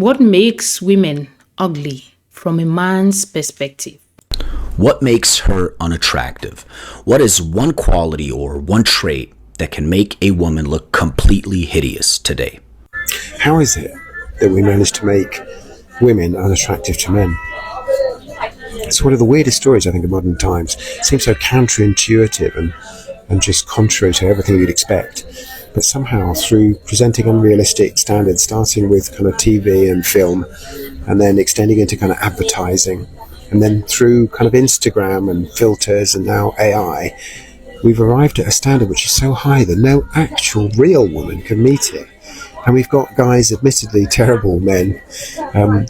What makes women ugly from a man's perspective? What makes her unattractive? What is one quality or one trait that can make a woman look completely hideous today? How is it that we manage to make women unattractive to men? It's one of the weirdest stories, I think, of modern times. It seems so counterintuitive and just contrary to everything you'd expect. But somehow, through presenting unrealistic standards, starting with kind of TV and film, and then extending into kind of advertising, and then through kind of Instagram and filters and now AI, we've arrived at a standard which is so high that no actual real woman can meet it. And we've got guys, admittedly terrible men,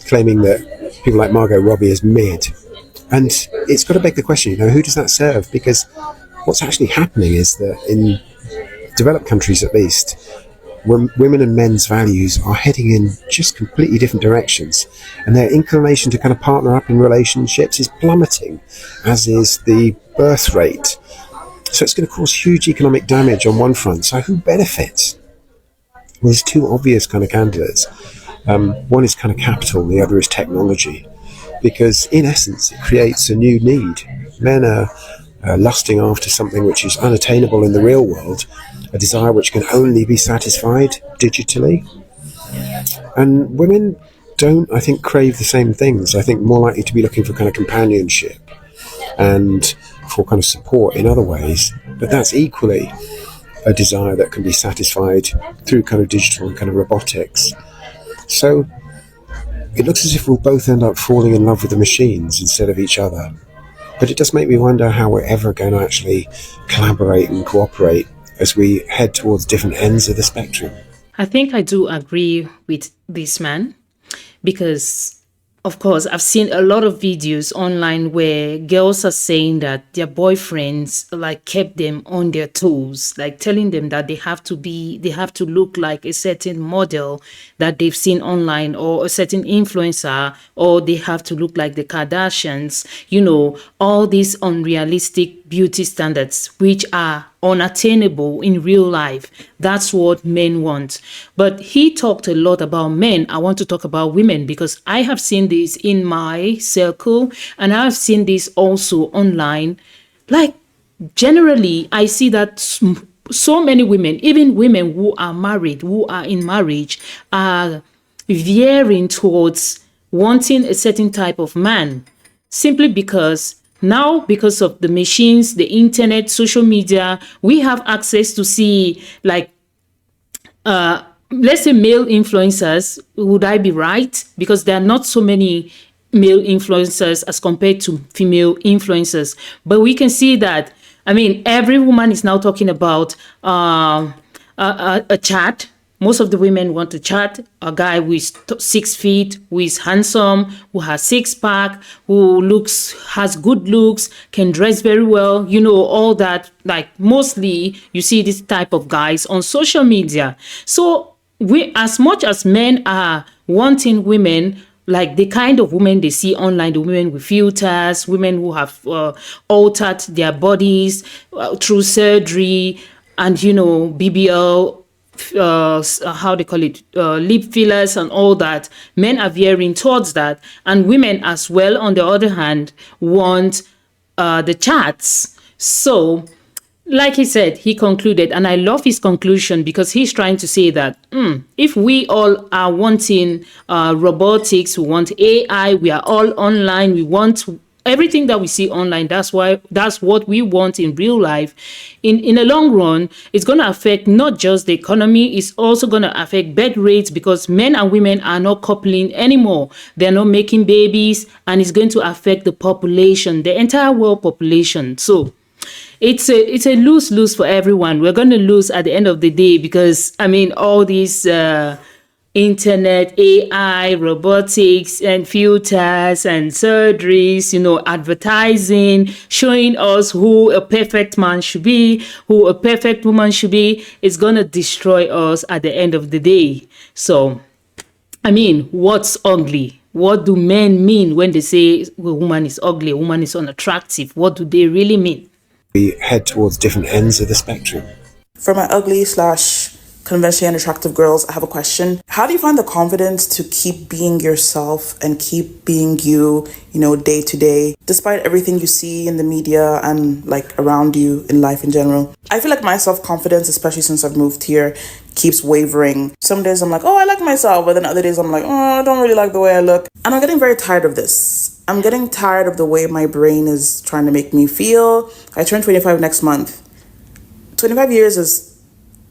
claiming that people like Margot Robbie is mid. And it's got to beg the question, who does that serve? Because what's actually happening is that in developed countries, at least, women and men's values are heading in just completely different directions. And their inclination to kind of partner up in relationships is plummeting, as is the birth rate. So it's going to cause huge economic damage on one front. So who benefits? Well, there's two obvious kind of candidates. One is kind of capital, the other is technology. Because in essence, it creates a new need. Men are lusting after something which is unattainable in the real world, a desire which can only be satisfied digitally. And women don't, I think, crave the same things. I think more likely to be looking for kind of companionship and for kind of support in other ways. But that's equally a desire that can be satisfied through kind of digital and kind of robotics. So it looks as if we'll both end up falling in love with the machines instead of each other. But it does make me wonder how we're ever going to actually collaborate and cooperate as we head towards different ends of the spectrum. I think I do agree with this man because, of course, I've seen a lot of videos online where girls are saying that their boyfriends kept them on their toes, telling them that they have to look like a certain model that they've seen online or a certain influencer, or they have to look like the Kardashians, all these unrealistic beauty standards, which are unattainable in real life. That's what men want. But he talked a lot about men. I want to talk about women because I have seen this in my circle and I've seen this also online. Generally, I see that so many women, even women who are married, who are in marriage, are veering towards wanting a certain type of man simply because now, because of the machines, the internet, social media, we have access to see, let's say male influencers. Would I be right? Because there are not so many male influencers as compared to female influencers. But we can see that, every woman is now talking about a chat. Most of the women want to chat a guy who is 6 feet, who is handsome, who has six-pack, who has good looks, can dress very well, all that. Mostly you see this type of guys on social media. So as much as men are wanting women, the kind of women they see online, the women with filters, women who have altered their bodies through surgery and, BBL, how they call it, lip fillers and all that. Men are veering towards that, and women as well, on the other hand, want the chats. So, like he said, he concluded, and I love his conclusion because he's trying to say that if we all are wanting robotics, we want AI, we are all online, we want everything that we see online, that's what we want in real life. In the long run, it's going to affect not just the economy, it's also going to affect birth rates because men and women are not coupling anymore. They're not making babies, and it's going to affect the population, the entire world population. So it's a lose-lose for everyone. We're going to lose at the end of the day because, all these internet, AI, robotics, and filters and surgeries, advertising, showing us who a perfect man should be, who a perfect woman should be, is going to destroy us at the end of the day. So, what's ugly? What do men mean when they say a woman is ugly, a woman is unattractive? What do they really mean? We head towards different ends of the spectrum. From an ugly / conventionally unattractive girls, I have a question. How do you find the confidence to keep being yourself and keep being you, day to day, despite everything you see in the media and like around you in life in general? I feel like my self-confidence, especially since I've moved here, keeps wavering. Some days I'm like, oh, I like myself, but then other days I'm like, oh, I don't really like the way I look. And I'm getting very tired of this. I'm getting tired of the way my brain is trying to make me feel. I turn 25 next month. 25 years is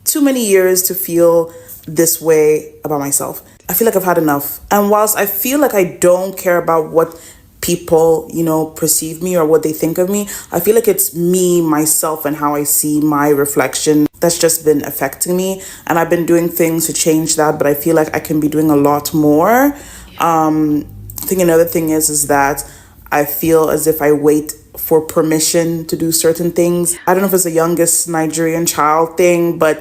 too many years to feel this way about myself. I feel like I've had enough. And whilst I feel like I don't care about what people, perceive me or what they think of me, I feel like it's me, myself, and how I see my reflection that's just been affecting me. And I've been doing things to change that, but I feel like I can be doing a lot more. I think another thing is that I feel as if I wait for permission to do certain things. I don't know if it's the youngest Nigerian child thing, but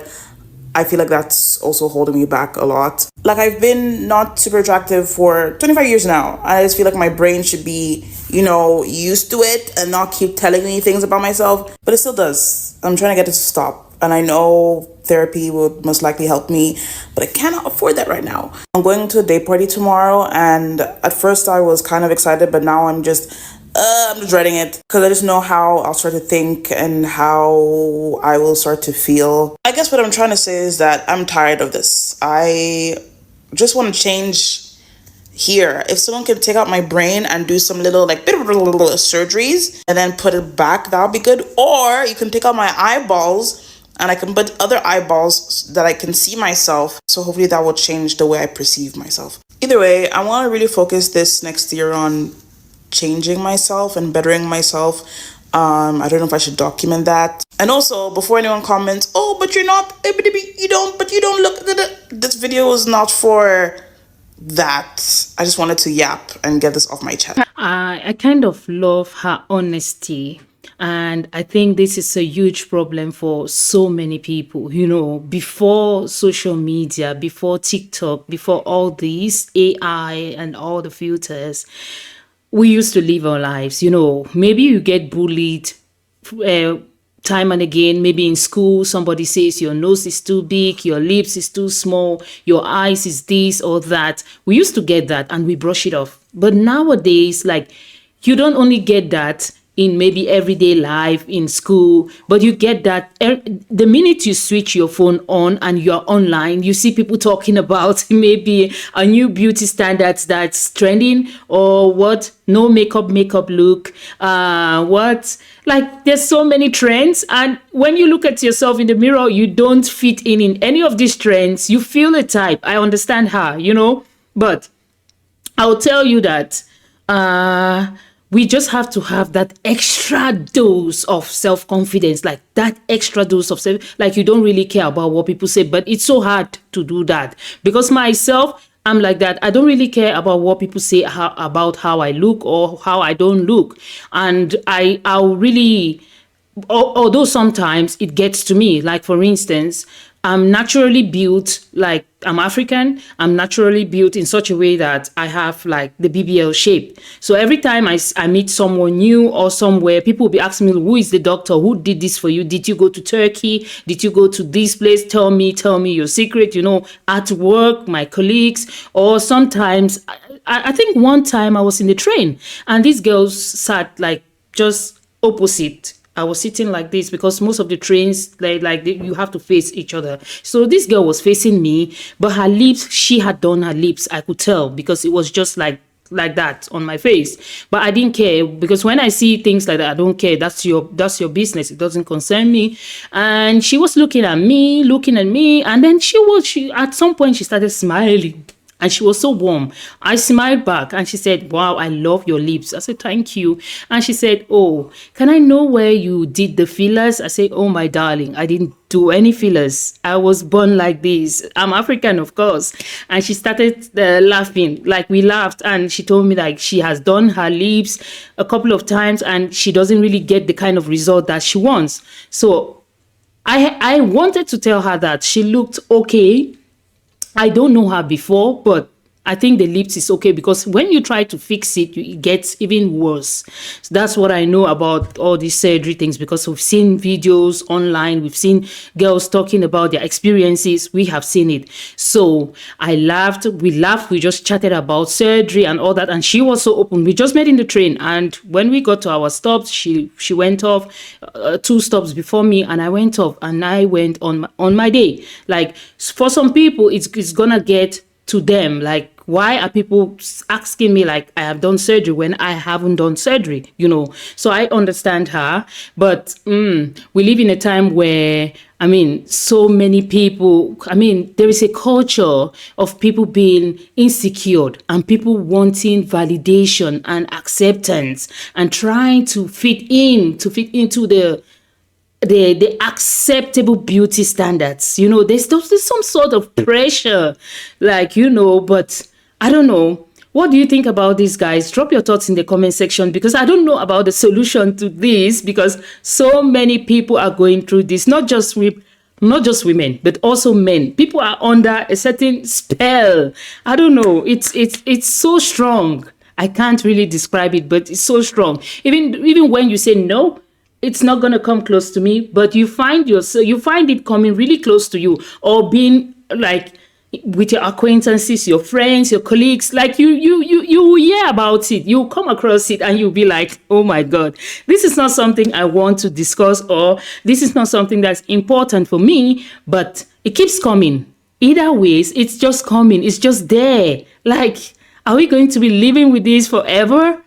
I feel like that's also holding me back a lot. Like, I've been not super attractive for 25 years now. I just feel like my brain should be, used to it and not keep telling me things about myself, but it still does. I'm trying to get it to stop. And I know therapy would most likely help me, but I cannot afford that right now. I'm going to a day party tomorrow, and at first I was kind of excited, but now I'm just dreading it because I just know how I'll start to think and how I will start to feel. I guess what I'm trying to say is that I'm tired of this. I just want to change here. If someone can take out my brain and do some little surgeries and then put it back, that would be good. Or you can take out my eyeballs and I can put other eyeballs that I can see myself. So hopefully that will change the way I perceive myself. Either way, I want to really focus this next year on changing myself and bettering myself. I don't know if I should document that. And also, before anyone comments, oh, but you're not, you don't look, this video is not for that. I just wanted to yap and get this off my chest. I kind of love her honesty. And I think this is a huge problem for so many people, before social media, before TikTok, before all these AI and all the filters, we used to live our lives, maybe you get bullied time and again. Maybe in school, somebody says your nose is too big, your lips is too small, your eyes is this or that. We used to get that and we brush it off. But nowadays, like, you don't only get that in maybe everyday life in school, but you get that the minute you switch your phone on and you're online, you see people talking about maybe a new beauty standards that's trending, or what, no makeup look, there's so many trends. And when you look at yourself in the mirror, you don't fit in any of these trends. You feel a type. I understand her, but I'll tell you that we just have to have that extra dose of self-confidence, like that extra dose of like, you don't really care about what people say, but it's so hard to do that because myself, I'm like that. I don't really care about what people say about how I look or how I don't look. And I'll really, although sometimes it gets to me, like, for instance, I'm naturally built, like, I'm African. I'm naturally built in such a way that I have like the BBL shape. So every time I meet someone new or somewhere, people will be asking me, who is the doctor? Who did this for you? Did you go to Turkey? Did you go to this place? Tell me your secret, at work, my colleagues. Or sometimes, I think one time I was in the train and these girls sat like just opposite. I was sitting like this because most of the trains, you have to face each other. So this girl was facing me, but her lips, she had done her lips. I could tell because it was just like that on my face. But I didn't care because when I see things like that, I don't care. That's your business. It doesn't concern me. And she was looking at me, and then she at some point she started smiling. And she was so warm. I smiled back and she said, wow, I love your lips. I said, thank you. And she said, oh, can I know where you did the fillers? I said, oh, my darling, I didn't do any fillers. I was born like this. I'm African, of course. And she started laughing, like we laughed. And she told me like she has done her lips a couple of times and she doesn't really get the kind of result that she wants. So I wanted to tell her that she looked okay. I don't know her before, but I think the lips is okay, because when you try to fix it, it gets even worse. So that's what I know about all these surgery things, because we've seen videos online, we've seen girls talking about their experiences, we have seen it. So I laughed, we just chatted about surgery and all that, and she was so open. We just met in the train, and when we got to our stops, she went off 2 stops before me, and I went off, and I went on my day. Like, for some people, it's gonna get to them, like, why are people asking me like I have done surgery when I haven't done surgery, So I understand her, but we live in a time where, so many people, there is a culture of people being insecure and people wanting validation and acceptance and trying to fit into the acceptable beauty standards. There's some sort of pressure, like, but I don't know. What do you think about this, guys? Drop your thoughts in the comment section, because I don't know about the solution to this, because so many people are going through this, not just women, but also men. People are under a certain spell. I don't know. It's so strong. I can't really describe it, but it's so strong. Even when you say no, it's not going to come close to me, but you find it coming really close to you, or being like with your acquaintances, your friends, your colleagues, like you hear about it, you come across it, and you'll be like, oh my God, this is not something I want to discuss, or this is not something that's important for me, but it keeps coming. Either ways, it's just coming. It's just there. Like, are we going to be living with this forever?